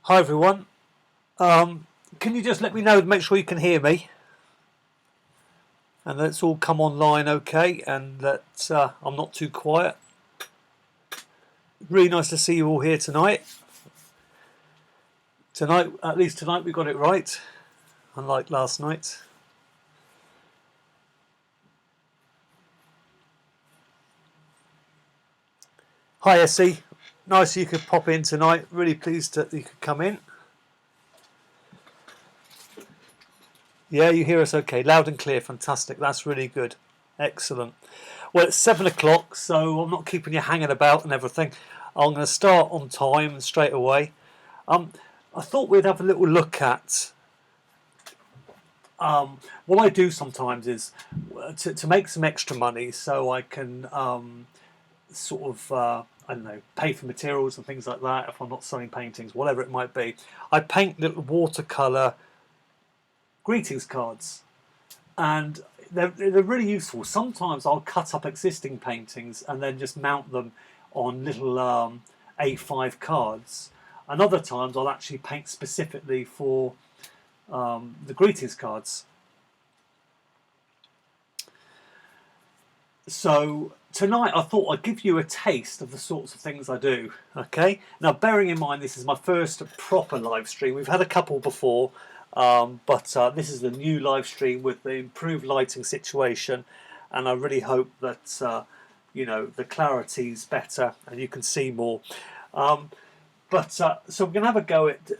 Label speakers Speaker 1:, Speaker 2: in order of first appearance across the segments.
Speaker 1: Hi everyone. Can you just let me know, make sure you can hear me, and let's all come online okay, and that I'm not too quiet. Really nice to see you all here tonight. Tonight, at least tonight, we got it right, unlike last night. Hi Essie, nice you could pop in tonight. Really pleased that you could come in. Yeah, you hear us okay, loud and clear. Fantastic. That's really good. Excellent. Well, it's 7 o'clock, so I'm not keeping you hanging about and everything. I'm going to start on time straight away. I thought we'd have a little look at what I do sometimes is to make some extra money so I can sort of I don't know, pay for materials and things like that if I'm not selling paintings, whatever it might be. I paint little watercolour greetings cards, and they're really useful. Sometimes I'll cut up existing paintings and then just mount them on little A5 cards, and other times I'll actually paint specifically for the greetings cards. So tonight I thought I'd give you a taste of the sorts of things I do. Okay, now bearing in mind this is my first proper live stream. We've had a couple before, but this is the new live stream with the improved lighting situation, and I really hope that you know, the clarity's better and you can see more. So we're going to have a go at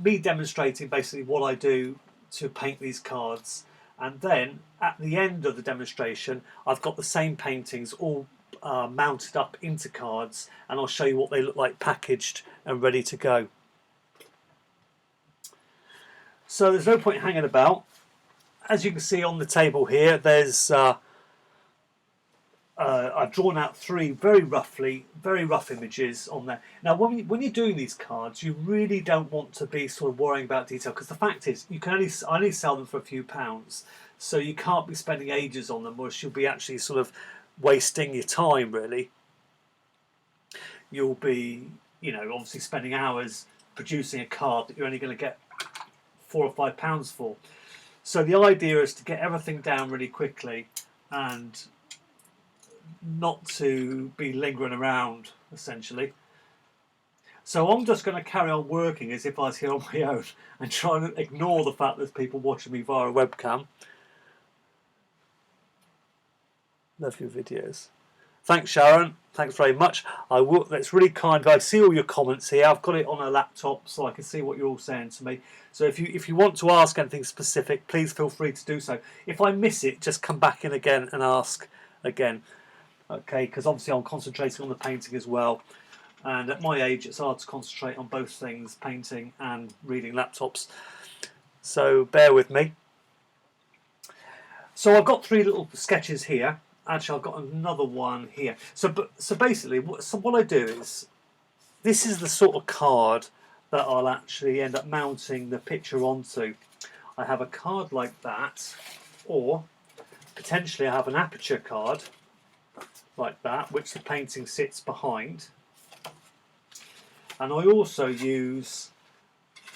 Speaker 1: me demonstrating basically what I do to paint these cards, and then at the end of the demonstration I've got the same paintings all mounted up into cards, and I'll show you what they look like packaged and ready to go. So there's no point hanging about. As you can see on the table here, there's I've drawn out three very rough images on there. Now, when you're doing these cards, you really don't want to be sort of worrying about detail, because the fact is, you can only sell them for a few pounds, so you can't be spending ages on them, or you'll be actually sort of wasting your time. Really, you'll be, you know, obviously spending hours producing a card that you're only going to get £4 or £5 for. So the idea is to get everything down really quickly and not to be lingering around, essentially. So I'm just going to carry on working as if I was here on my own and try to ignore the fact there's people watching me via a webcam. Love your videos. Thanks, Sharon. Thanks very much. I will. That's really kind. I see all your comments here. I've got it on a laptop so I can see what you're all saying to me. So if you want to ask anything specific, please feel free to do so. If I miss it, just come back in again and ask again. Okay, because obviously I'm concentrating on the painting as well, and at my age it's hard to concentrate on both things, painting and reading laptops, so bear with me. So I've got three little sketches here. Actually, I've got another one here. So basically what I do is, this is the sort of card that I'll actually end up mounting the picture onto. I have a card like that, or potentially I have an aperture card like that, which the painting sits behind, and I also use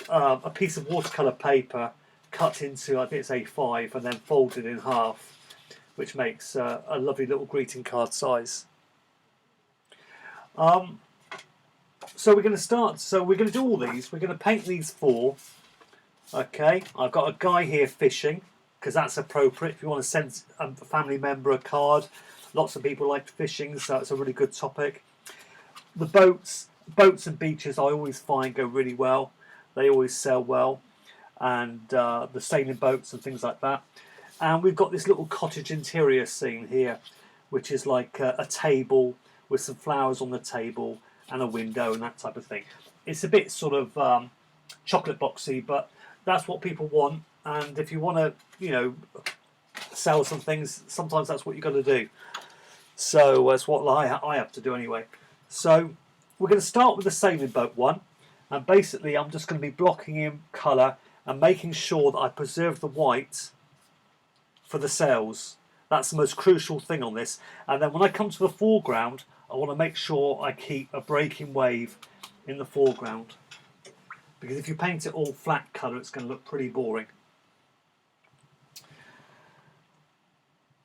Speaker 1: a piece of watercolour paper cut into, I think it's A5, and then folded in half, which makes a lovely little greeting card size. So we're going to start. So we're going to do all these. We're going to paint these four. Okay, I've got a guy here fishing, because that's appropriate if you want to send a family member a card. Lots of people like fishing, so it's a really good topic. The boats and beaches I always find go really well. They always sell well, and the sailing boats and things like that. And we've got this little cottage interior scene here, which is like a table with some flowers on the table and a window and that type of thing. It's a bit sort of chocolate boxy, but that's what people want. And if you want to, you know, sell some things, sometimes that's what you've got to do. So that's what I have to do anyway. So we're going to start with the sailing boat one, and basically I'm just going to be blocking in colour and making sure that I preserve the white for the sails. That's the most crucial thing on this. And then when I come to the foreground, I want to make sure I keep a breaking wave in the foreground. because if you paint it all flat colour, it's going to look pretty boring.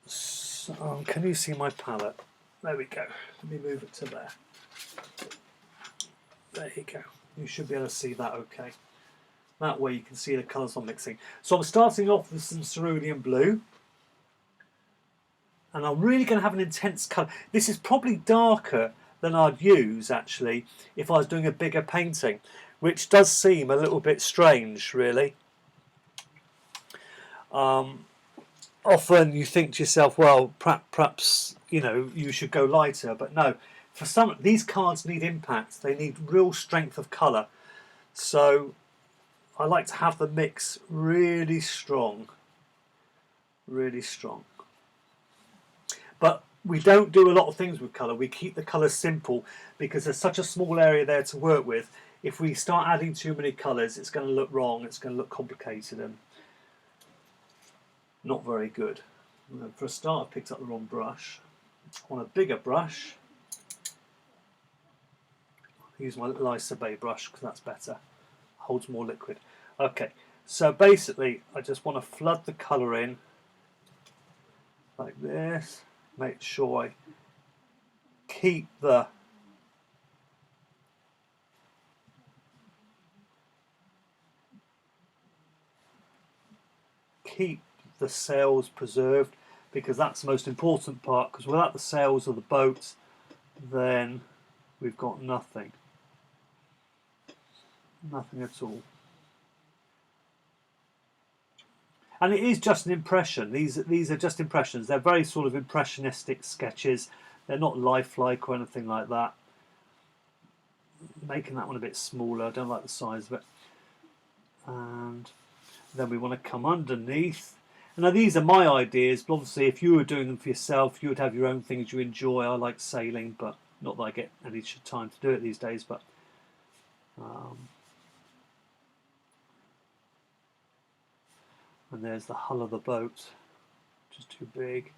Speaker 1: So, can you see my palette? There we go. Let me move it to there. There you go. You should be able to see that okay. That way you can see the colours I'm mixing. So I'm starting off with some cerulean blue. And I'm really going to have an intense colour. This is probably darker than I'd use, actually, if I was doing a bigger painting, which does seem a little bit strange, really. Often you think to yourself, well, perhaps, you know, you should go lighter. But no, for some, these cards need impact. They need real strength of colour. So I like to have the mix really strong. Really strong. But we don't do a lot of things with colour. We keep the colour simple because there's such a small area there to work with. If we start adding too many colours, it's going to look wrong. It's going to look complicated and not very good. For a start, I picked up the wrong brush. On a bigger brush, I'll use my Lysa Bay brush because that's better. Holds more liquid. Okay, so basically, I just want to flood the colour in like this. Make sure I keep the sails preserved, because that's the most important part, because without the sails of the boat then we've got nothing at all. And it is just an impression. These are just impressions. They're very sort of impressionistic sketches. They're not lifelike or anything like that. Making that one a bit smaller. I don't like the size of it. And then we want to come underneath. And now these are my ideas, but obviously if you were doing them for yourself, you would have your own things you enjoy. I like sailing, but not that I get any time to do it these days. But and there's the hull of the boat, which is too big.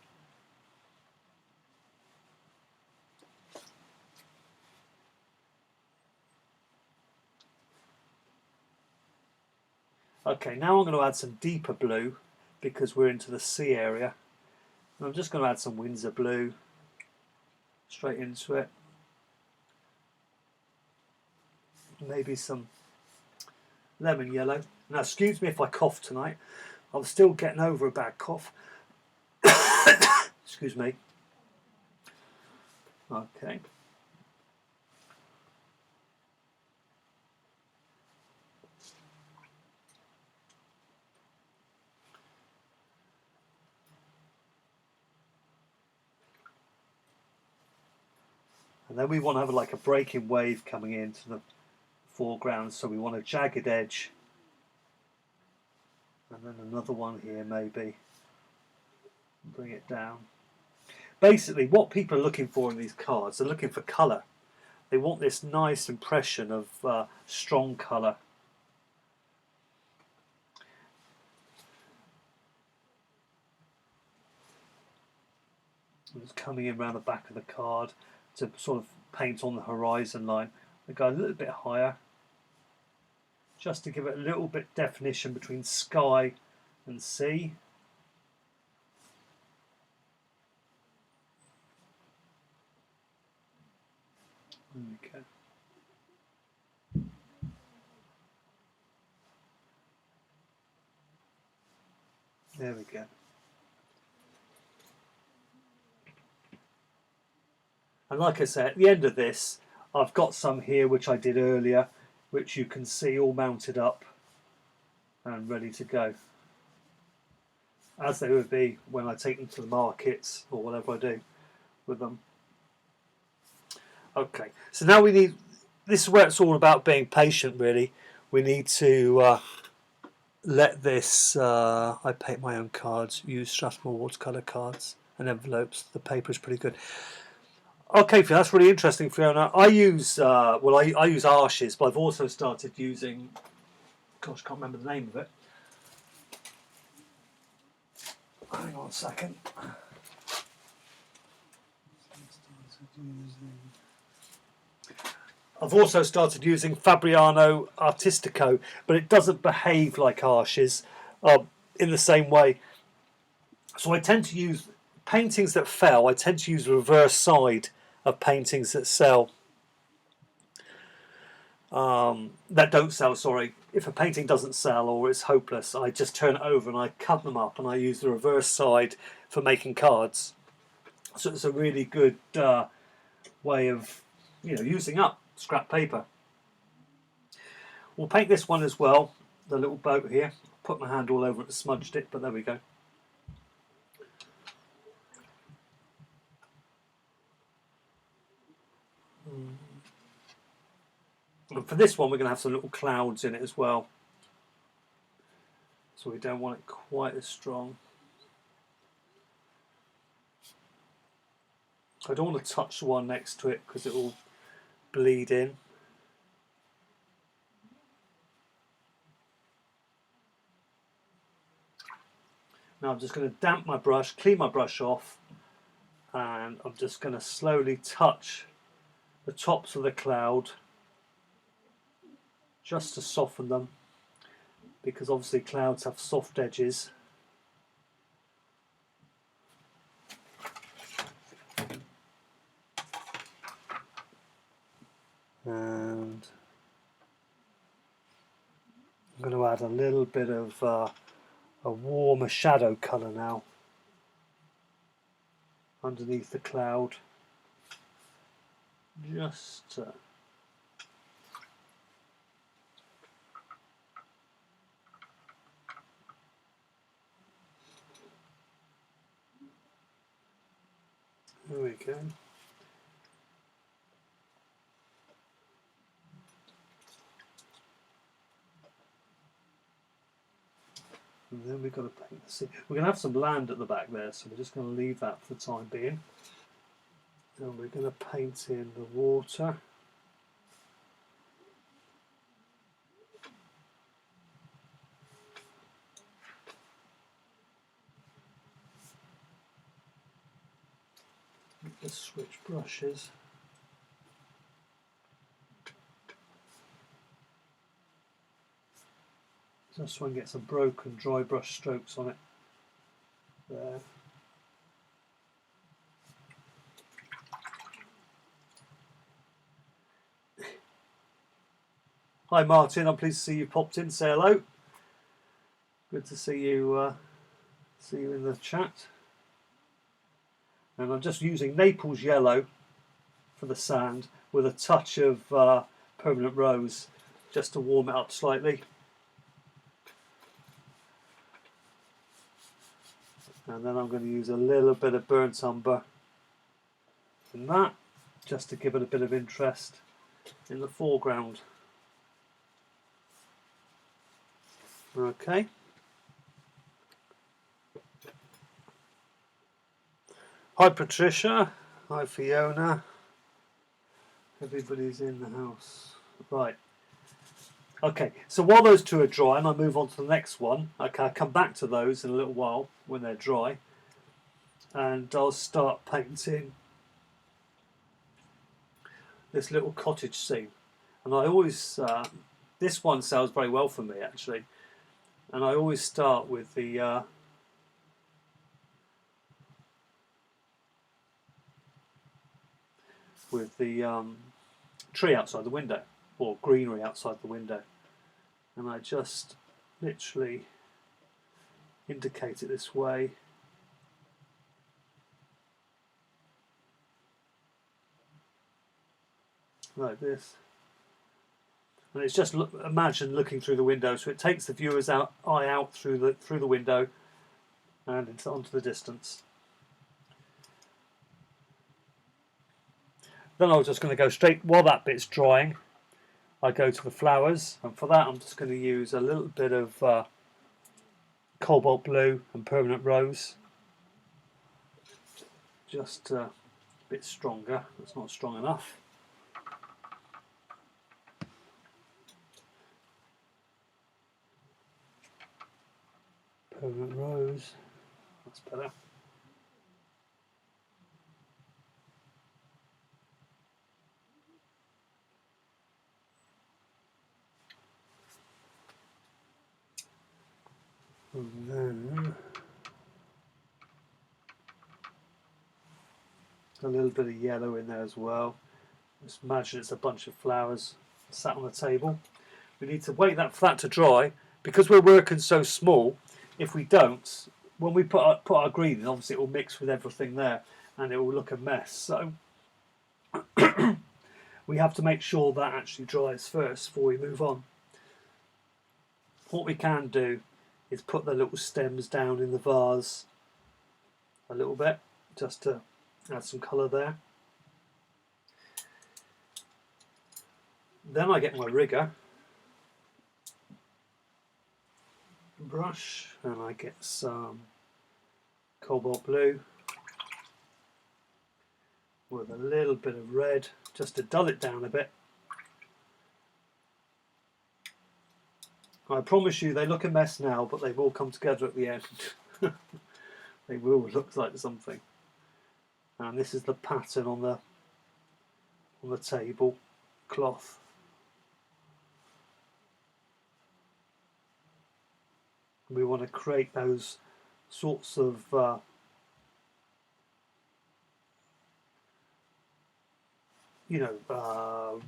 Speaker 1: Okay, now I'm going to add some deeper blue because we're into the sea area. And I'm just going to add some Windsor blue straight into it. Maybe some lemon yellow. Now, excuse me if I cough tonight. I'm still getting over a bad cough. Excuse me. Okay. And then we want to have like a breaking wave coming into the foreground, so we want a jagged edge. And then another one here maybe. Bring it down. Basically, what people are looking for in these cards, they're looking for colour. They want this nice impression of strong colour. It's coming in around the back of the card to sort of paint on the horizon line. I go a little bit higher, just to give it a little bit definition between sky and sea. Okay. There we go. And like I said, at the end of this, I've got some here which I did earlier, which you can see all mounted up and ready to go, as they would be when I take them to the markets or whatever I do with them. Okay, so now we need, this is where it's all about being patient really. We need to let this, I paint my own cards, use Strathmore watercolour cards and envelopes. The paper is pretty good. Okay, that's really interesting, Fiona. I use I use Arches, but I've also started using, gosh, I can't remember the name of it. Hang on a second. I've also started using Fabriano Artistico, but it doesn't behave like Arches in the same way. So I tend to use paintings that fell. I tend to use the reverse side of paintings that sell. That don't sell. Sorry, if a painting doesn't sell or it's hopeless, I just turn it over and I cut them up and I use the reverse side for making cards. So it's a really good way of using up scrap paper. We'll paint this one as well. The little boat here. Put my hand all over it and smudged it, but there we go. And for this one, we're going to have some little clouds in it as well. So we don't want it quite as strong. I don't want to touch the one next to it because it will bleed in. Now I'm just going to damp my brush, clean my brush off, and I'm just going to slowly touch the tops of the cloud just to soften them, because obviously clouds have soft edges. And I'm going to add a little bit of a warmer shadow colour now underneath the cloud. Just there we go. And then we've got to paint the sea. We're going to have some land at the back there, so we're just going to leave that for the time being. And we're going to paint in the water. Let's switch brushes. Just so I can get some broken dry brush strokes on it. There. Hi Martin, I'm pleased to see you popped in. Say hello. Good to see you in the chat. And I'm just using Naples yellow for the sand with a touch of permanent rose just to warm it up slightly. And then I'm going to use a little bit of burnt umber in that, just to give it a bit of interest in the foreground. Okay. Hi Patricia. Hi Fiona. Everybody's in the house. Right. Okay, so while those two are dry, and I move on to the next one, okay, I'll come back to those in a little while when they're dry, and I'll start painting this little cottage scene. And I always, this one sells very well for me actually, and I always start with the tree outside the window, or greenery outside the window, and I just literally indicate it this way. Like this, and it's just imagine looking through the window, so it takes the viewer's eye out through the window and onto the distance. Then I was just going to go straight, while that bit's drying, I go to the flowers, and for that I'm just going to use a little bit of cobalt blue and permanent rose, just a bit stronger. It's not strong enough. Permanent rose, that's better. And then a little bit of yellow in there as well. Just imagine it's a bunch of flowers sat on the table. We need to wait for that to dry because we're working so small. If we don't, when we put our green in, obviously it will mix with everything there and it will look a mess. So we have to make sure that actually dries first before we move on. What we can do is put the little stems down in the vase a little bit just to add some colour there. Then I get my rigger brush and I get some cobalt blue with a little bit of red just to dull it down a bit. I promise you they look a mess now, but they will come together at the end. They will look like something. And this is the pattern on the table cloth. We want to create those sorts of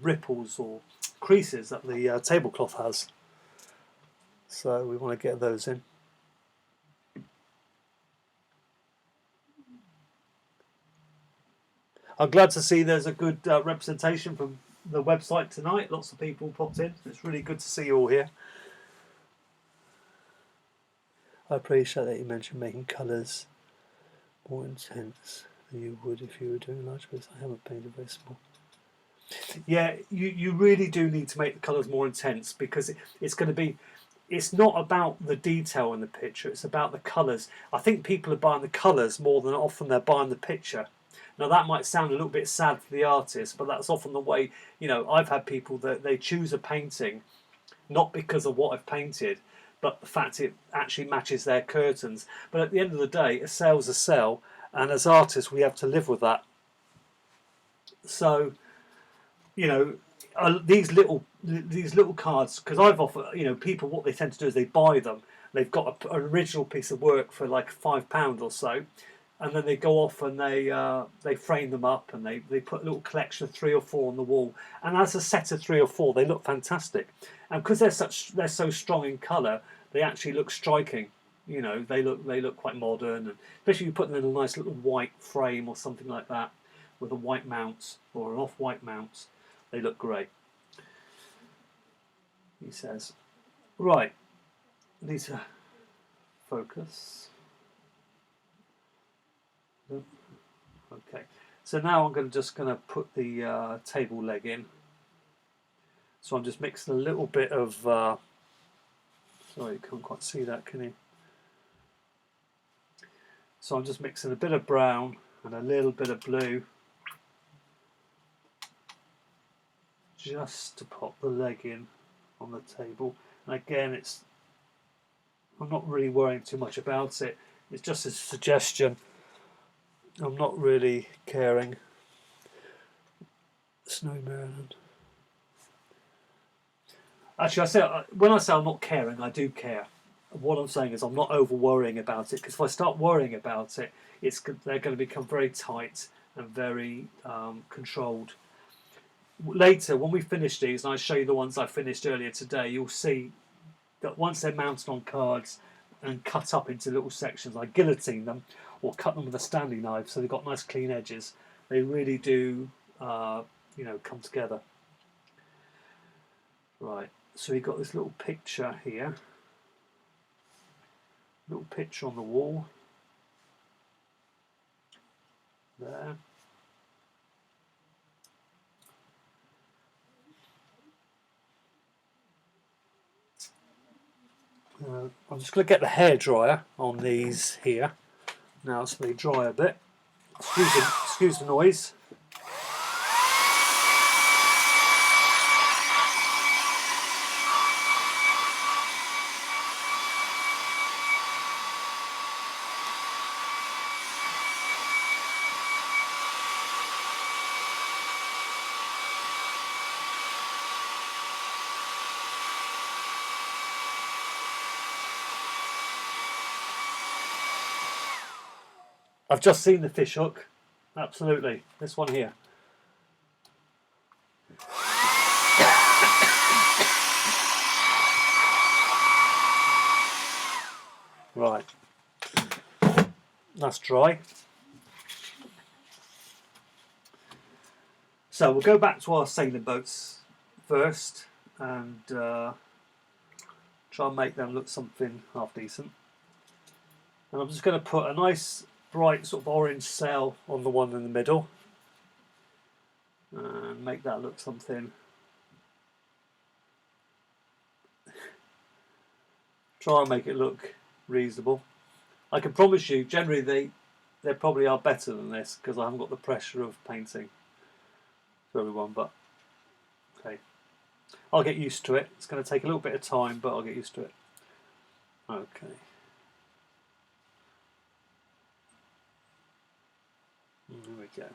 Speaker 1: ripples or creases that the tablecloth has. So we want to get those in. I'm glad to see there's a good representation from the website tonight. Lots of people popped in. It's really good to see you all here. I appreciate that you mentioned making colours more intense than you would if you were doing large bits. I haven't painted very small. Yeah, you really do need to make the colours more intense because it's going to be. It's not about the detail in the picture. It's about the colours. I think people are buying the colours more than often they're buying the picture. Now that might sound a little bit sad for the artist, but that's often the way. I've had people that they choose a painting not because of what I've painted, but the fact it actually matches their curtains. But at the end of the day, a sale's a sale, and as artists, we have to live with that. So, these little cards, because I've offered, people, what they tend to do is they buy them. They've got an original piece of work for like £5 or so, and then they go off and they frame them up and they put a little collection of 3 or 4 on the wall. And as a set of 3 or 4, they look fantastic. And because they're so strong in colour, they actually look striking. They look quite modern, and especially if you put them in a nice little white frame or something like that, with a white mount or an off-white mount, they look great. He says, right, need to focus. Okay, so now I'm just going to put the table leg in. So I'm just mixing a little bit of. Sorry, you can't quite see that, can you? So I'm just mixing a bit of brown and a little bit of blue, just to pop the leg in on the table. And again, I'm not really worrying too much about it. It's just a suggestion. I'm not really caring. Snowy Maryland. Actually, when I say I'm not caring, I do care. What I'm saying is I'm not over worrying about it, because if I start worrying about it, they're going to become very tight and very controlled. Later, when we finish these, and I show you the ones I finished earlier today, you'll see that once they're mounted on cards and cut up into little sections, I guillotine them or cut them with a Stanley knife, so they've got nice clean edges. They really do, come together. Right, so we've got this little picture here, little picture on the wall there. I'm just going to get the hairdryer on these here now so they dry a bit. Excuse the noise. I've just seen the fish hook. Absolutely. This one here. Right. That's dry. So we'll go back to our sailing boats first and try and make them look something half decent. And I'm just going to put a nice bright sort of orange sail on the one in the middle and make that look something. Try and make it look reasonable. I can promise you, generally they probably are better than this because I haven't got the pressure of painting for everyone, but okay. I'll get used to it. It's going to take a little bit of time, but I'll get used to it. Okay. There we go.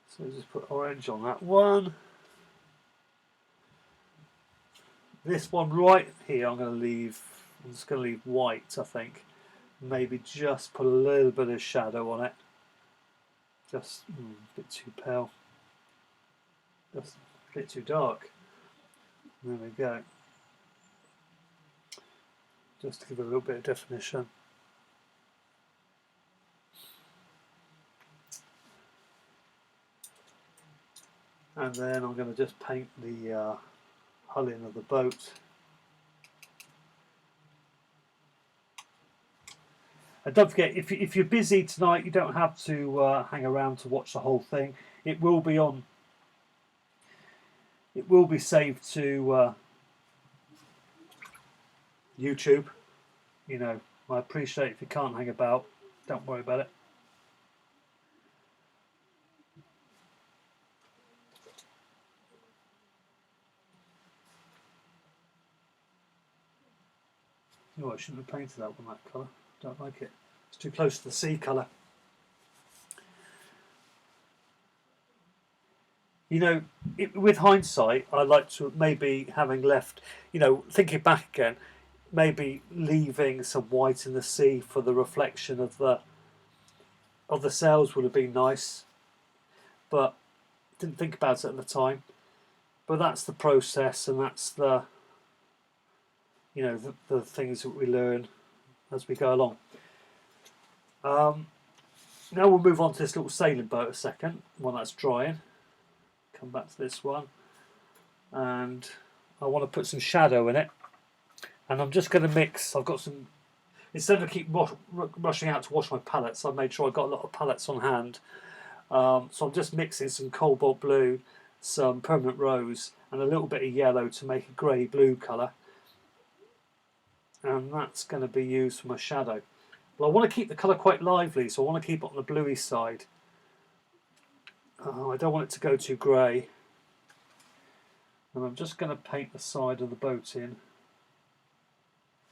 Speaker 1: So just put orange on that one. This one right here I'm just going to leave white, I think. Maybe just put a little bit of shadow on it. Just a bit too pale. Just a bit too dark. There we go. Just to give it a little bit of definition. And then I'm going to just paint the hulling of the boat. And don't forget, if you're busy tonight, you don't have to hang around to watch the whole thing. It will be on. It will be saved to YouTube. You know, I appreciate if you can't hang about. Don't worry about it. Oh, I shouldn't have painted that one that colour. Don't like it. It's too close to the sea colour. You know, with hindsight, I like to maybe having left, you know, thinking back again, maybe leaving some white in the sea for the reflection of the sails would have been nice, but didn't think about it at the time. But that's the process, and that's the, you know, the things that we learn as we go along. Now we'll move on to this little sailing boat a second, while that's drying. Come back to this one, and I want to put some shadow in it, and I'm just going to mix. I've got some, instead of keep rushing out to wash my palettes, I've made sure I've got a lot of palettes on hand, so I'm just mixing some cobalt blue, some permanent rose, and a little bit of yellow to make a grey blue colour, and that's going to be used for my shadow. But I want to keep the colour quite lively, so I want to keep it on the bluey side. I don't want it to go too grey. And I'm just going to paint the side of the boat in,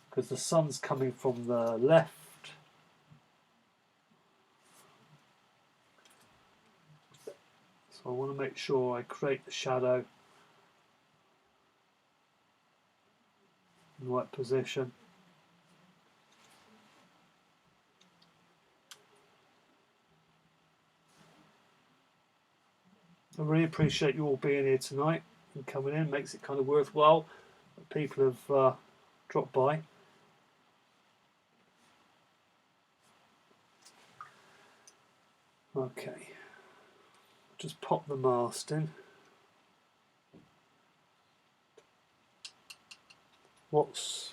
Speaker 1: because the sun's coming from the left. So I want to make sure I create the shadow in the right position. I really appreciate you all being here tonight and coming in. Makes it kind of worthwhile that people have dropped by. Okay, just pop the mast in. What's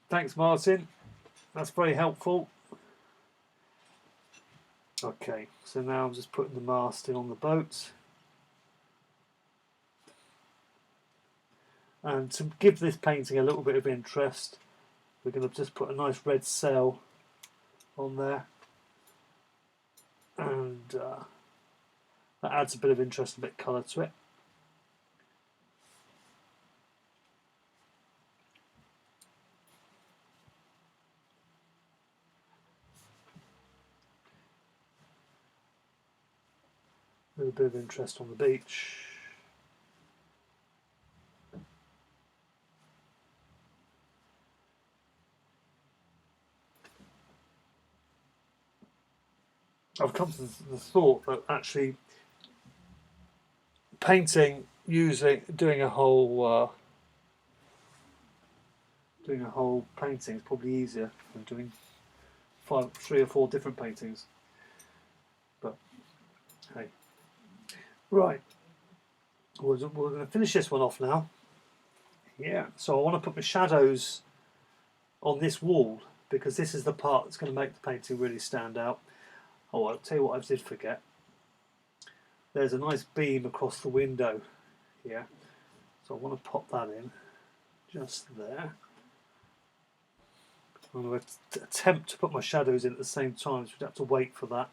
Speaker 1: Thanks, Martin. That's very helpful. Okay, so now I'm just putting the mast in on the boat. And to give this painting a little bit of interest, we're going to just put a nice red sail on there. And That adds a bit of interest, a bit of colour to it. A little bit of interest on the beach. I've come to the thought that actually painting, doing a whole painting is probably easier than doing 3 or 4 different paintings. But hey, right, we're going to finish this one off now. Yeah, so I want to put my shadows on this wall because this is the part that's going to make the painting really stand out. Oh, I'll tell you what I did forget. There's a nice beam across the window here, so I want to pop that in just there. I'm going to attempt to put my shadows in at the same time, so we'd have to wait for that.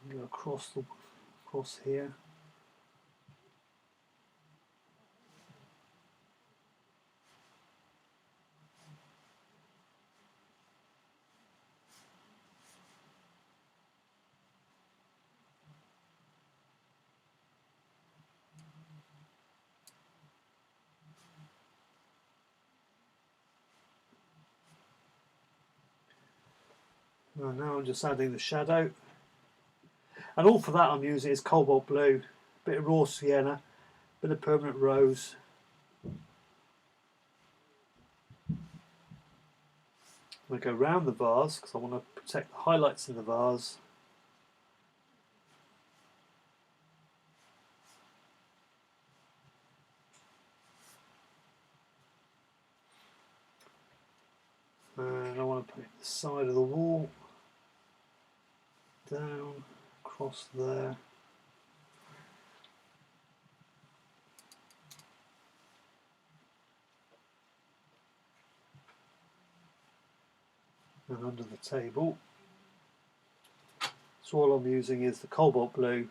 Speaker 1: Go across here. And now I'm just adding the shadow. And all for that I'm using is cobalt blue, a bit of raw sienna, a bit of permanent rose. I'm going to go round the vase because I want to protect the highlights in the vase. And I want to paint the side of the wall, down, across there. And under the table. So all I'm using is the cobalt blue,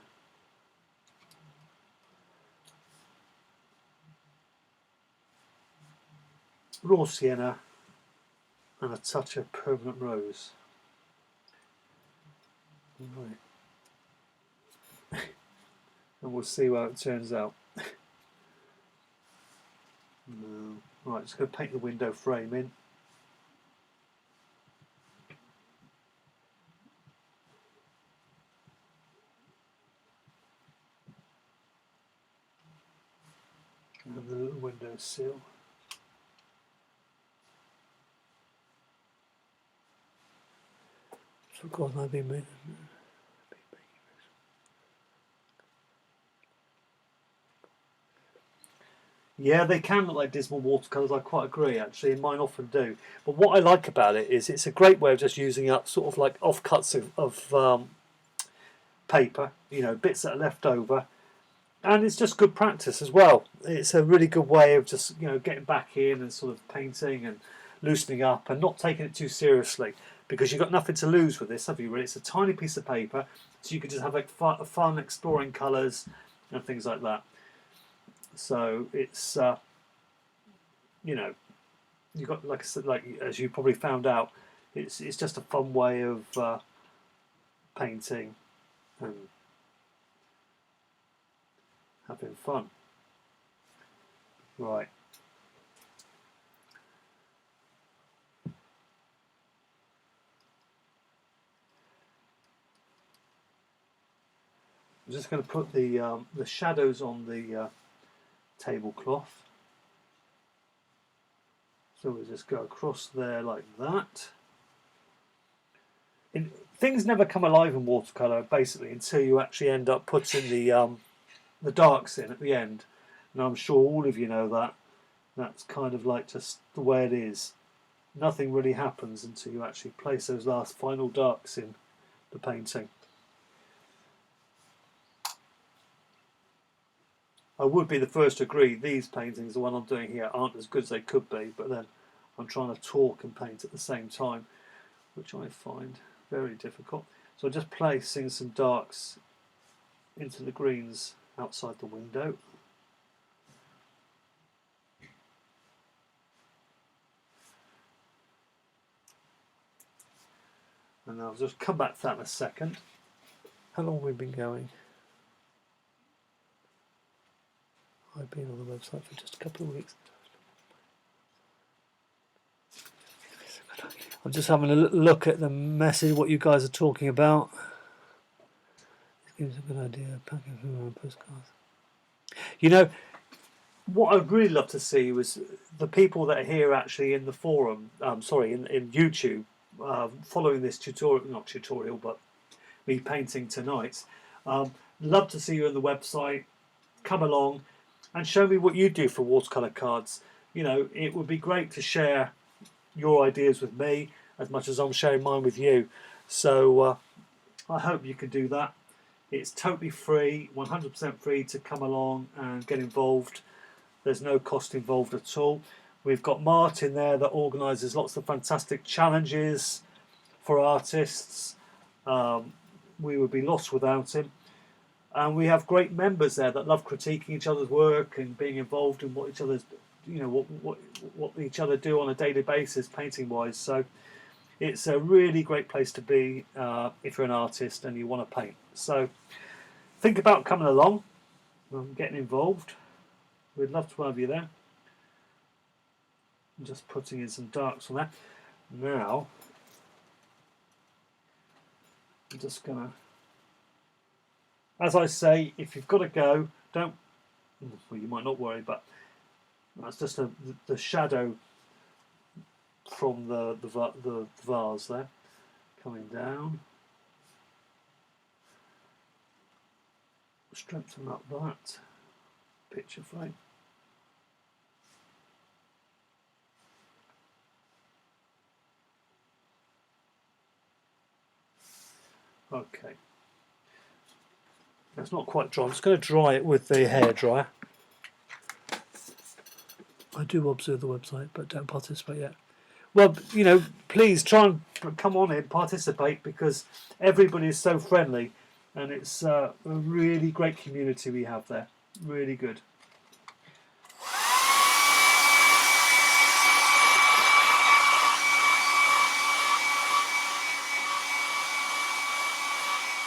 Speaker 1: raw sienna, and a touch of permanent rose. Right. And we'll see how it turns out. Right, just going to paint the window frame in. And the little window sill. So God, I've been making. Yeah, they can look like dismal watercolours, I quite agree actually, and mine often do. But what I like about it is it's a great way of just using up sort of like offcuts of paper, you know, bits that are left over. And it's just good practice as well. It's a really good way of just, you know, getting back in and sort of painting and loosening up and not taking it too seriously, because you've got nothing to lose with this, have you? Really, it's a tiny piece of paper, so you could just have like fun exploring colours and things like that. So it's you know, you got, like I said, like as you probably found out, it's just a fun way of painting and having fun. Right. I'm just going to put the shadows on the tablecloth. So we'll just go across there like that. Things never come alive in watercolour basically until you actually end up putting the darks in at the end. And I'm sure all of you know that. That's kind of like just the way it is. Nothing really happens until you actually place those last final darks in the painting. I would be the first to agree these paintings, the one I'm doing here, aren't as good as they could be, but then I'm trying to talk and paint at the same time, which I find very difficult. So I'm just placing some darks into the greens outside the window. And I'll just come back to that in a second. How long have we been going? I've been on the website for just a couple of weeks. I'm just having a look at the message, what you guys are talking about. This gives a good idea. Packing food postcards. You know, what I'd really love to see was the people that are here actually in the forum, in YouTube, following this tutorial, but me painting tonight. Love to see you on the website. Come along and show me what you do for watercolour cards. You know, it would be great to share your ideas with me as much as I'm sharing mine with you. So I hope you can do that. It's totally free, 100% free to come along and get involved. There's no cost involved at all. We've got Martin there that organises lots of fantastic challenges for artists. We would be lost without him. And we have great members there that love critiquing each other's work and being involved in what each other's, you know, what each other do on a daily basis, painting wise. So it's a really great place to be if you're an artist and you want to paint. So think about coming along and getting involved. We'd love to have you there. I'm just putting in some darks on that. Now I'm just gonna, as I say, if you've got to go, don't. Well, you might not worry, but that's just the shadow from the vase there coming down. Strengthen up that picture frame. Okay. That's not quite dry. I'm just going to dry it with the hairdryer. I do observe the website, but don't participate yet. Well, you know, please try and come on in, participate, because everybody is so friendly, and it's a really great community we have there. Really good.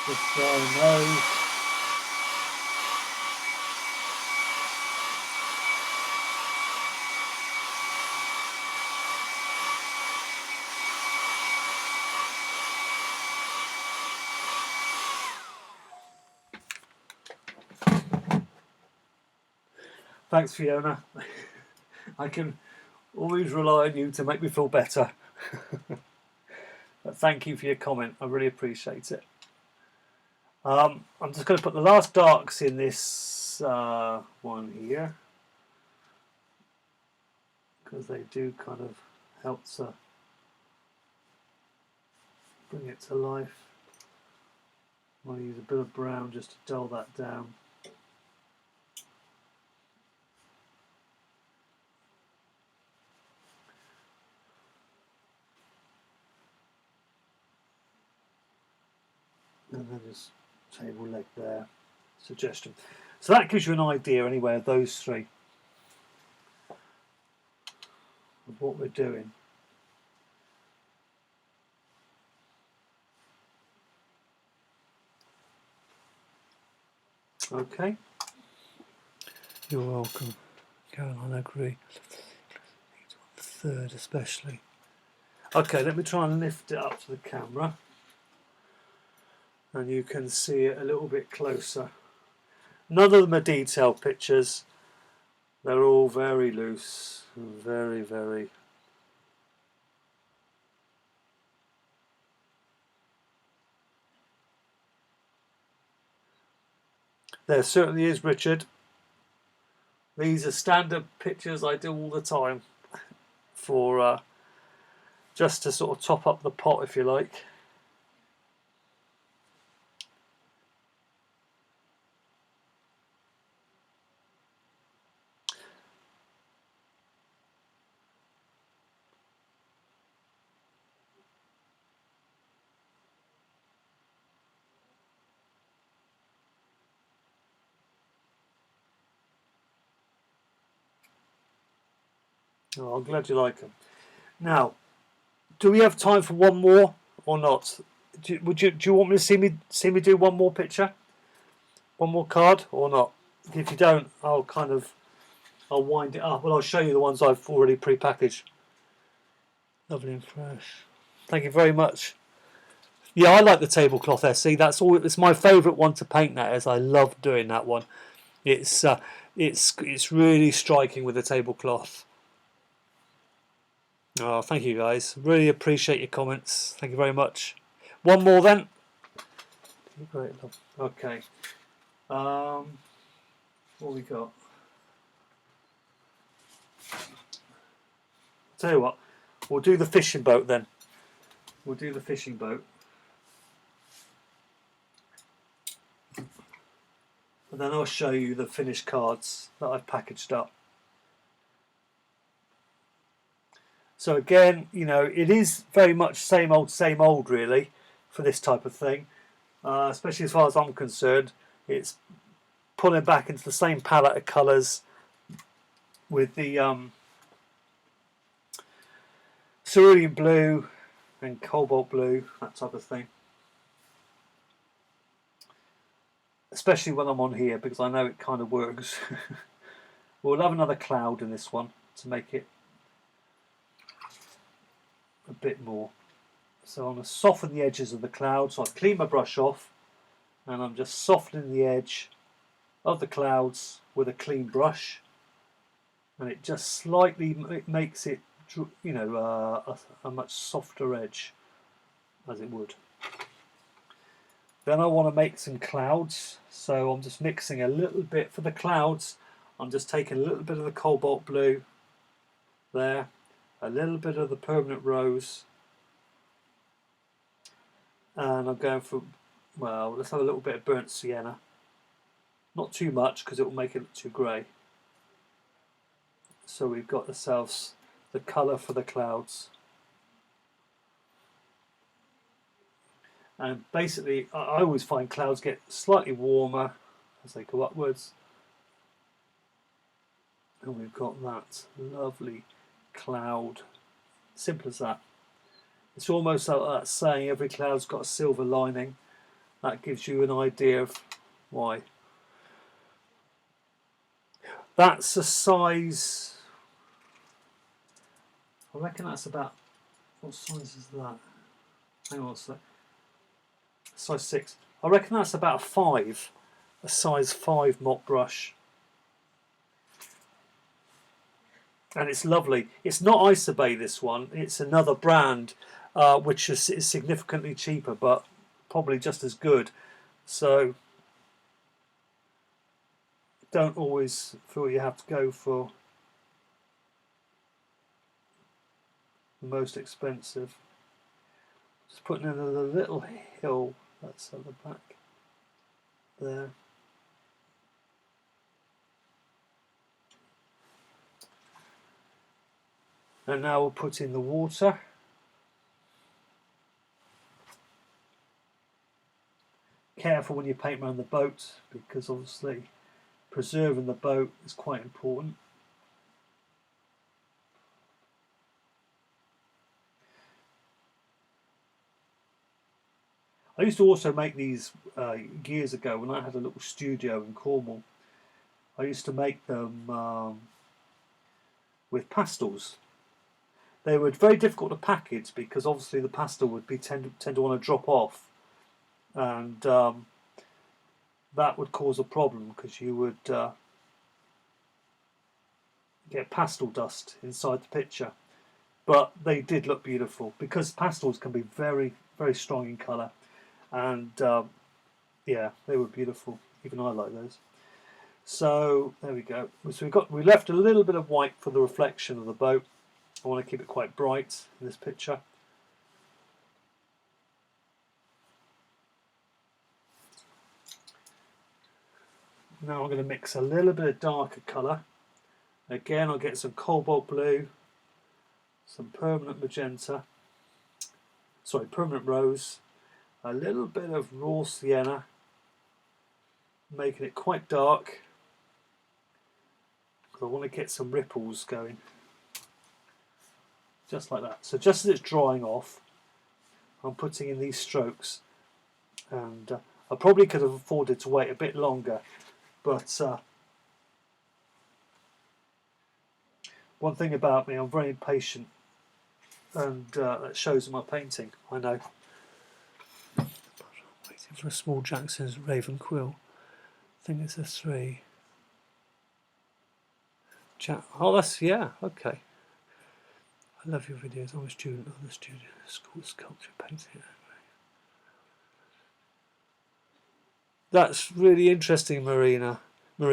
Speaker 1: Just nose. Thanks, Fiona. I can always rely on you to make me feel better. But thank you for your comment. I really appreciate it. I'm just going to put the last darks in this one here, because they do kind of help to bring it to life. I'll use a bit of brown just to dull that down. And then just table leg there, suggestion. So that gives you an idea anyway of those three, of what we're doing. Okay. You're welcome, Caroline. I agree. The third especially. Okay, let me try and lift it up to the camera, and you can see it a little bit closer. None of them are detailed pictures. They're all very loose, very, very. There certainly is, Richard. These are standard pictures I do all the time for just to sort of top up the pot, if you like. Oh, I'm glad you like them. Now, do we have time for one more or not? Do you want me to see me do one more picture, one more card or not? If you don't, I'll wind it up. Well, I'll show you the ones I've already pre-packaged. Lovely and fresh. Thank you very much. Yeah, I like the tablecloth SE. That's all. It's my favourite one to paint. That is, I love doing that one. It's it's really striking with the tablecloth. Oh, thank you guys. Really appreciate your comments. Thank you very much. One more then. Great. Okay. What we got? Tell you what, we'll do the fishing boat then. We'll do the fishing boat. And then I'll show you the finished cards that I've packaged up. So again, you know, it is very much same old really for this type of thing. Especially as far as I'm concerned. It's pulling back into the same palette of colours with the cerulean blue and cobalt blue, that type of thing. Especially when I'm on here, because I know it kind of works. We'll have another cloud in this one to make it a bit more. So I'm going to soften the edges of the cloud. So I clean my brush off and I'm just softening the edge of the clouds with a clean brush, and it just slightly makes it, you know, a much softer edge, as it would. Then I want to make some clouds, so I'm just mixing a little bit for the clouds. I'm just taking a little bit of the cobalt blue there, a little bit of the permanent rose, and I'm going for, well, let's have a little bit of burnt sienna. Not too much because it will make it look too grey. So we've got ourselves the colour for the clouds. And basically, I always find clouds get slightly warmer as they go upwards. And we've got that lovely cloud. Simple as that. It's almost like that saying, every cloud's got a silver lining. That gives you an idea of why. That's a size, I reckon that's about, what size is that? Hang on a sec. Size 6. I reckon that's about a size 5 mop brush. And it's lovely. It's not Isobay, this one. It's another brand, which is significantly cheaper, but probably just as good. So don't always feel you have to go for the most expensive. Just putting in a little hill that's at the back there. And now we'll put in the water. Careful when you paint around the boat, because obviously preserving the boat is quite important. I used to also make these years ago when I had a little studio in Cornwall. I used to make them with pastels. They were very difficult to package because obviously the pastel would be tend to want to drop off, and that would cause a problem because you would get pastel dust inside the picture. But they did look beautiful because pastels can be very, very strong in colour, and yeah, they were beautiful. Even I like those. So there we go. So we left a little bit of white for the reflection of the boat. I want to keep it quite bright in this picture. Now I'm going to mix a little bit of darker colour. Again, I'll get some cobalt blue, some permanent magenta, sorry, permanent rose, a little bit of raw sienna, making it quite dark because I want to get some ripples going. just like that. So just as it's drying off, I'm putting in these strokes, and I probably could have afforded to wait a bit longer, but one thing about me, I'm very impatient, and that shows in my painting, I know. Waiting for a small Jackson's Raven Quill. I think it's a 3. Oh, that's, yeah, okay. I love your videos. I'm a student of the studio school sculpture painting. That's really interesting, Marino. I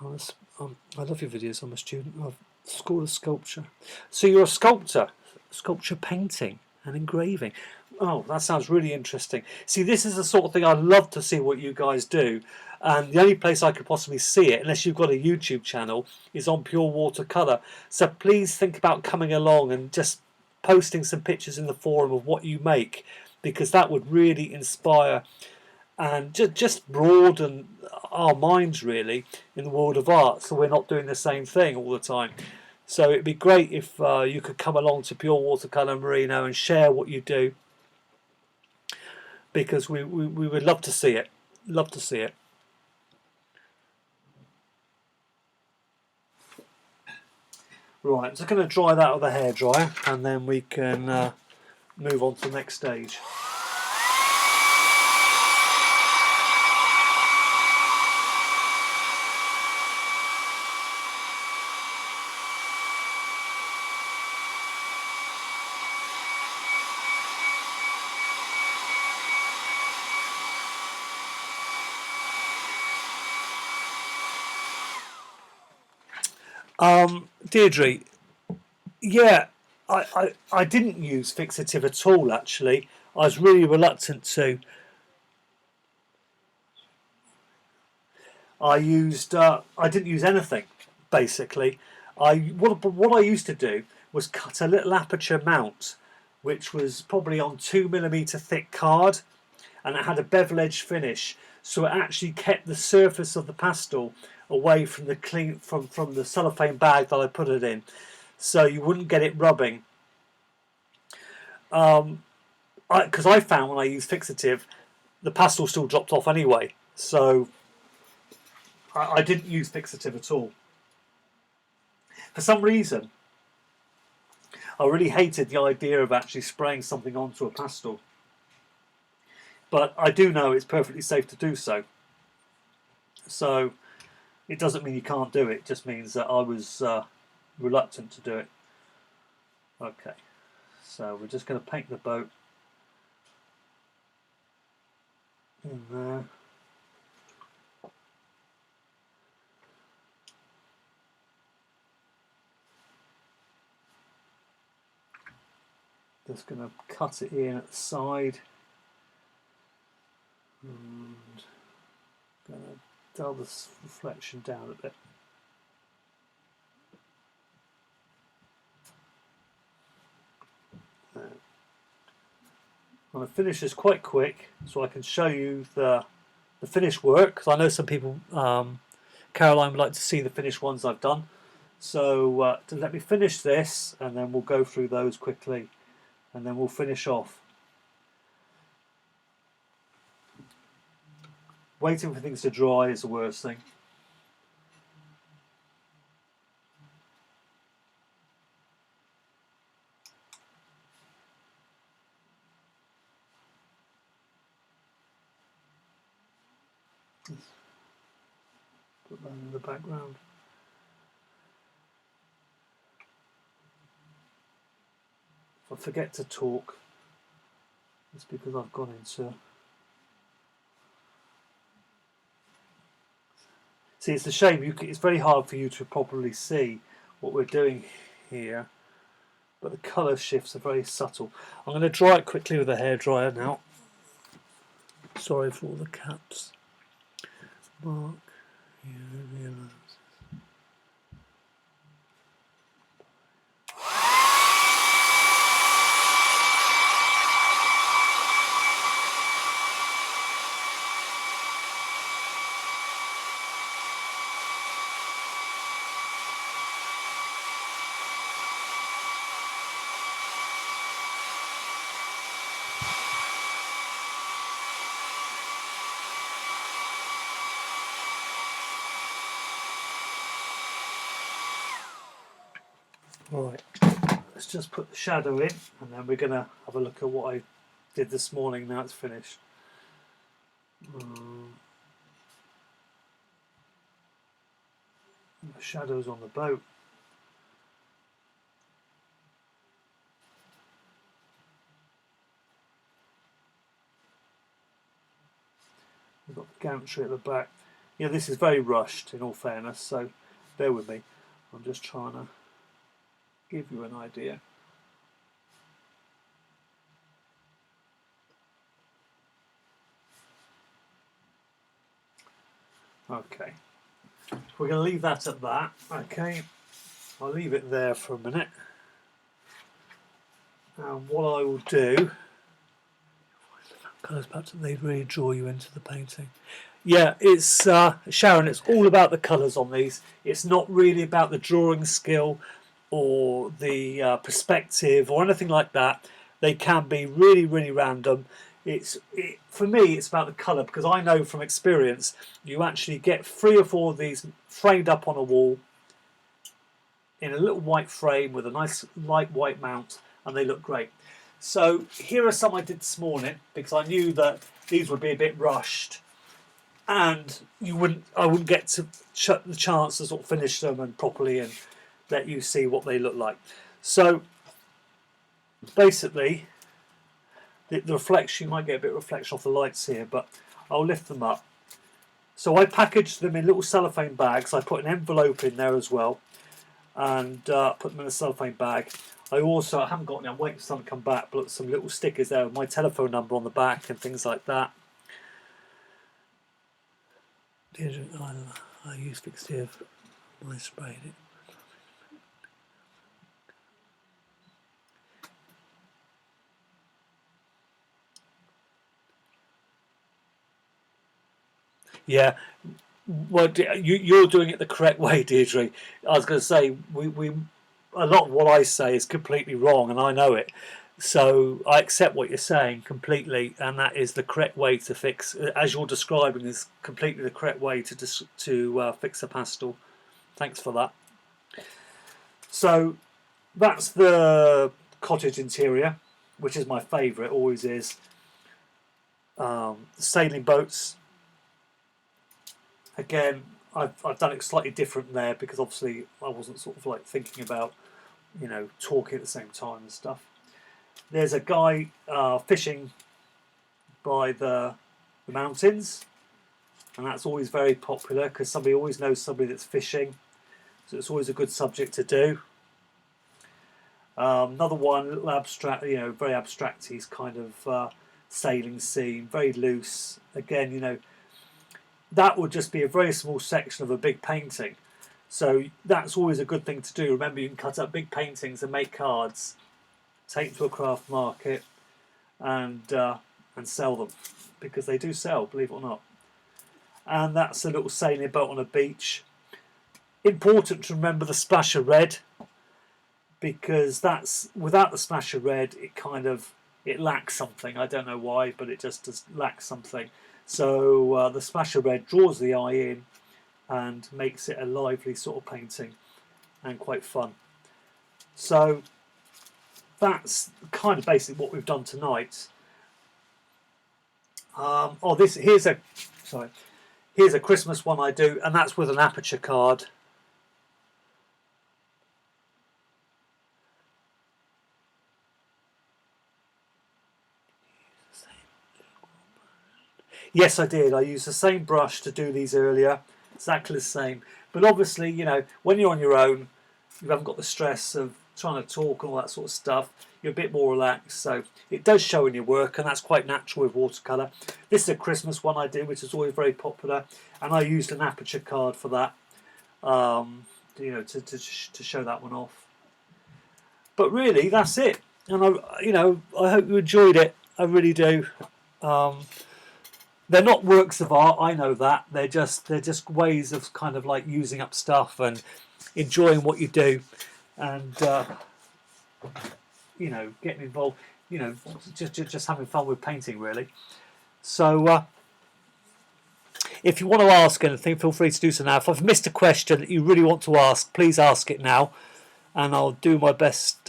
Speaker 1: love your videos. I'm a student of School of Sculpture. So you're a sculptor, sculpture painting and engraving. Oh, that sounds really interesting. See, this is the sort of thing I'd love to see what you guys do. And the only place I could possibly see it, unless you've got a YouTube channel, is on Pure Watercolour. So please think about coming along and just posting some pictures in the forum of what you make, because that would really inspire and just broaden our minds really in the world of art, so we're not doing the same thing all the time. So it'd be great if you could come along to Pure Watercolour Merino and share what you do, because we would love to see it. Love to see it. Right, I'm just going to dry that with a hairdryer, and then we can move on to the next stage. Deirdre, yeah, I didn't use fixative at all, actually. I was really reluctant to. I didn't use anything, basically. What I used to do was cut a little aperture mount, which was probably on 2mm thick card, and it had a bevel edge finish, so it actually kept the surface of the pastel away from the from the cellophane bag that I put it in, so you wouldn't get it rubbing. Because I found when I used fixative, the pastel still dropped off anyway, so I didn't use fixative at all. For some reason, I really hated the idea of actually spraying something onto a pastel, but I do know it's perfectly safe to do so. So it doesn't mean you can't do it, it just means that I was reluctant to do it. Okay, so we're just going to paint the boat in there. Just going to cut it in at the side, and going to dull the reflection down a bit. There. I'm going to finish this quite quick so I can show you the finished work, because I know some people, Caroline, would like to see the finished ones I've done. So let me finish this, and then we'll go through those quickly, and then we'll finish off. Waiting for things to dry is the worst thing. Put that in the background. If I forget to talk, it's because I've gone into... See, it's a shame. It's very hard for you to properly see what we're doing here, but the colour shifts are very subtle. I'm going to dry it quickly with a hairdryer now. Sorry for all the caps. Mark, you realise. let's just put the shadow in, and then we're going to have a look at what I did this morning now it's finished. The shadows on the boat. We've got the gantry at the back. Yeah, this is very rushed in all fairness, so bear with me. I'm just trying to give you an idea. Okay, we're going to leave that at that. Okay, I'll leave it there for a minute. And what I will do, colours perhaps they really draw you into the painting. Yeah, it's Sharon, it's all about the colours on these. It's not really about the drawing skill or the perspective or anything like that. They can be really, really random. For me, it's about the colour, because I know from experience you actually get 3 or 4 of these framed up on a wall in a little white frame with a nice light white mount, and they look great. So here are some I did this morning, because I knew that these would be a bit rushed, and I wouldn't get to the chance to sort of finish them and properly and let you see what they look like. So basically, the reflection, you might get a bit of reflection off the lights here, but I'll lift them up. So I packaged them in little cellophane bags. I put an envelope in there as well, and put them in a cellophane bag. I haven't got any, I'm waiting for some to come back, but some little stickers there with my telephone number on the back and things like that. I use fixative when I sprayed it. Yeah, well, you're doing it the correct way, Deirdre. I was going to say, a lot of what I say is completely wrong, and I know it. So I accept what you're saying completely, and that is the correct way to fix. As you're describing, is completely the correct way to fix a pastel. Thanks for that. So that's the cottage interior, which is my favourite, always is. Sailing boats. Again, I've done it slightly different there, because obviously I wasn't sort of like thinking about, talking at the same time and stuff. There's a guy fishing by the mountains, and that's always very popular, because somebody always knows somebody that's fishing, so it's always a good subject to do. Another one, a little abstract, very abstract. He's kind of sailing scene, very loose. Again, that would just be a very small section of a big painting. So that's always a good thing to do. Remember, you can cut up big paintings and make cards, take to a craft market, and sell them, because they do sell, believe it or not. And that's a little sailing boat on a beach. Important to remember the splash of red, because without the splash of red, it lacks something. I don't know why, but it just does lack something. So the splash of red draws the eye in and makes it a lively sort of painting and quite fun. So that's kind of basically what we've done tonight. Here's a Christmas one I do, and that's with an aperture card. Yes, I did. I used the same brush to do these earlier, exactly the same. But obviously, when you're on your own, you haven't got the stress of trying to talk and all that sort of stuff. You're a bit more relaxed, so it does show in your work, and that's quite natural with watercolour. This is a Christmas one I did, which is always very popular, and I used an aperture card for that, to show that one off. But really, that's it. And I hope you enjoyed it. I really do. They're not works of art, I know that. They're just ways of kind of like using up stuff and enjoying what you do, and getting involved. Just having fun with painting, really. So if you want to ask anything, feel free to do so now. If I've missed a question that you really want to ask, please ask it now, and I'll do my best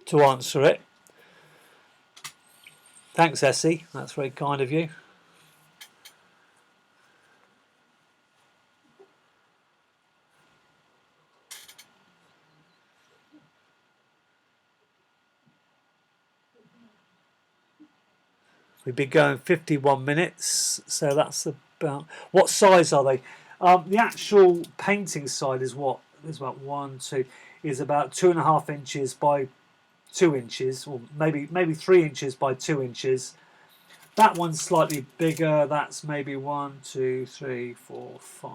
Speaker 1: to answer it. Thanks, Essie. That's very kind of you. We've been going 51 minutes, so that's about... What size are they? The actual painting side is what? There's about 1, 2... is about 2.5 inches by 2 inches, or maybe 3 inches by 2 inches. That one's slightly bigger. That's maybe 1, 2, 3, 4, 5,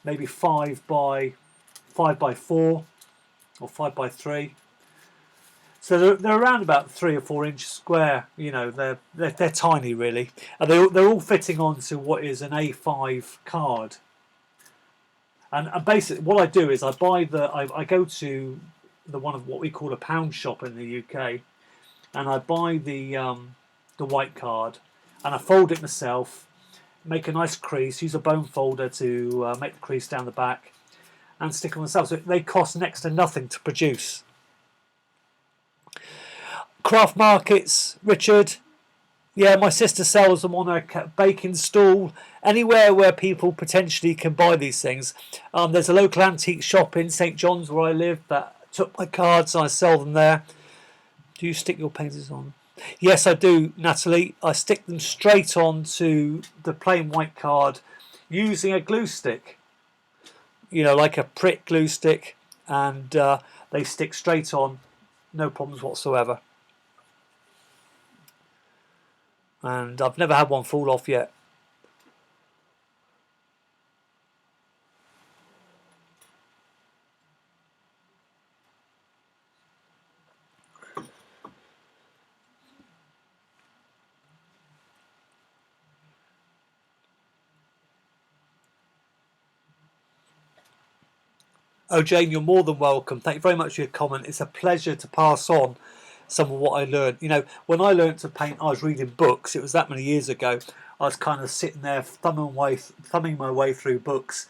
Speaker 1: maybe 5 by 4, or 5 by 3. So they're around about 3 or 4 inches square. You know, they're tiny really, and they're all fitting onto what is an A5 card. And basically, what I do is I go to the one of what we call a pound shop in the UK, and I buy the white card, and I fold it myself, make a nice crease, use a bone folder to make the crease down the back, and stick them myself. So they cost next to nothing to produce. Craft markets, Richard. Yeah, my sister sells them on her baking stall. Anywhere where people potentially can buy these things. There's a local antique shop in St John's where I live that took my cards and I sell them there. Do you stick your paintings on? Yes, I do, Natalie. I stick them straight onto the plain white card using a glue stick. You know, like a prick glue stick, and they stick straight on, no problems whatsoever. And I've never had one fall off yet. Oh, Jane, you're more than welcome. Thank you very much for your comment. It's a pleasure to pass on some of what I learned. You know, when I learned to paint, I was reading books. It was that many years ago. I was kind of sitting there thumbing my way through books,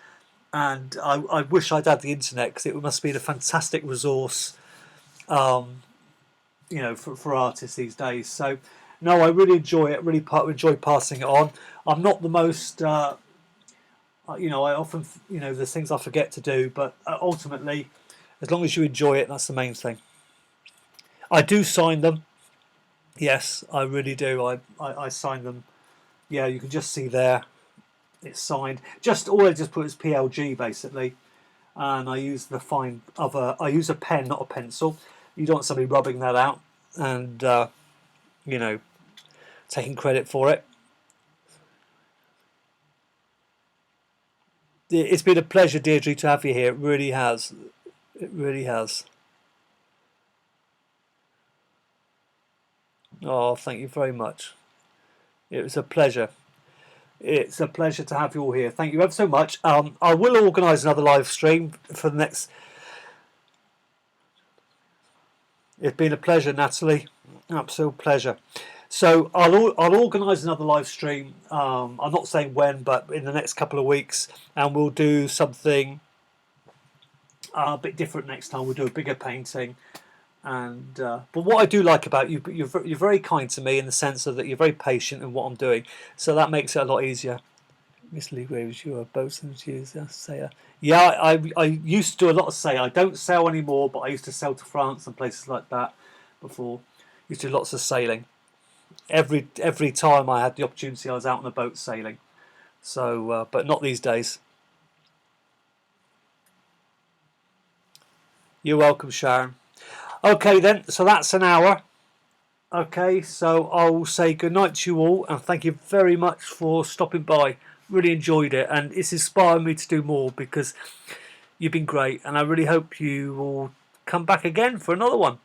Speaker 1: and I wish I'd had the internet, because it must be a fantastic resource, you know, for artists these days. So, no, I really enjoy it. Really enjoy passing it on. I'm not the most, you know, I often, you know, there's things I forget to do, but ultimately, as long as you enjoy it, that's the main thing. I do sign them. Yes, I really do. I sign them. Yeah, you can just see there. It's signed. Just all I just put is PLG basically, and I use I use a pen, not a pencil. You don't want somebody rubbing that out and you know, taking credit for it. It's been a pleasure, Deirdre, to have you here. It really has. It really has. Oh, thank you very much. It was a pleasure. It's a pleasure to have you all here. Thank you ever so much. I will organise another live stream for the next. It's been a pleasure, Natalie. Absolute pleasure. So I'll organise another live stream. I'm not saying when, but in the next couple of weeks, and we'll do something a bit different next time. We'll do a bigger painting. And but what I do like about you, you're very kind to me in the sense of that you're very patient in what I'm doing, so that makes it a lot easier. Miss Lee Graves, you are both sailor. Yeah, I used to do a lot of sail. I don't sail anymore, but I used to sail to France and places like that before. Used to do lots of sailing. Every time I had the opportunity, I was out on a boat sailing. So, but not these days. You're welcome, Sharon. Okay then, so that's an hour. Okay, so I'll say good night to you all, and thank you very much for stopping by. Really enjoyed it, and it's inspired me to do more, because you've been great, and I really hope you will come back again for another one.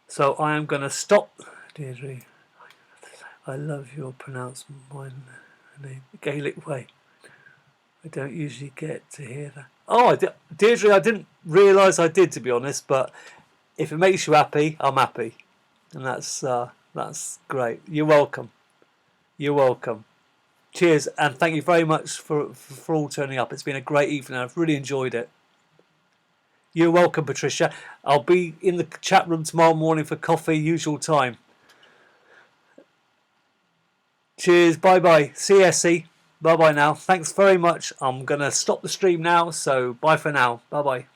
Speaker 1: So I am going to stop. Deirdre, I love your pronouncement, my name, Gaelic way. I don't usually get to hear that. Oh, Deirdre, I didn't realise I did, to be honest, but if it makes you happy, I'm happy. And that's great. You're welcome. You're welcome. Cheers, and thank you very much for all turning up. It's been a great evening. I've really enjoyed it. You're welcome, Patricia. I'll be in the chat room tomorrow morning for coffee, usual time. Cheers. Bye bye. See you, Essie. Bye bye now. Thanks very much. I'm going to stop the stream now. So bye for now. Bye bye.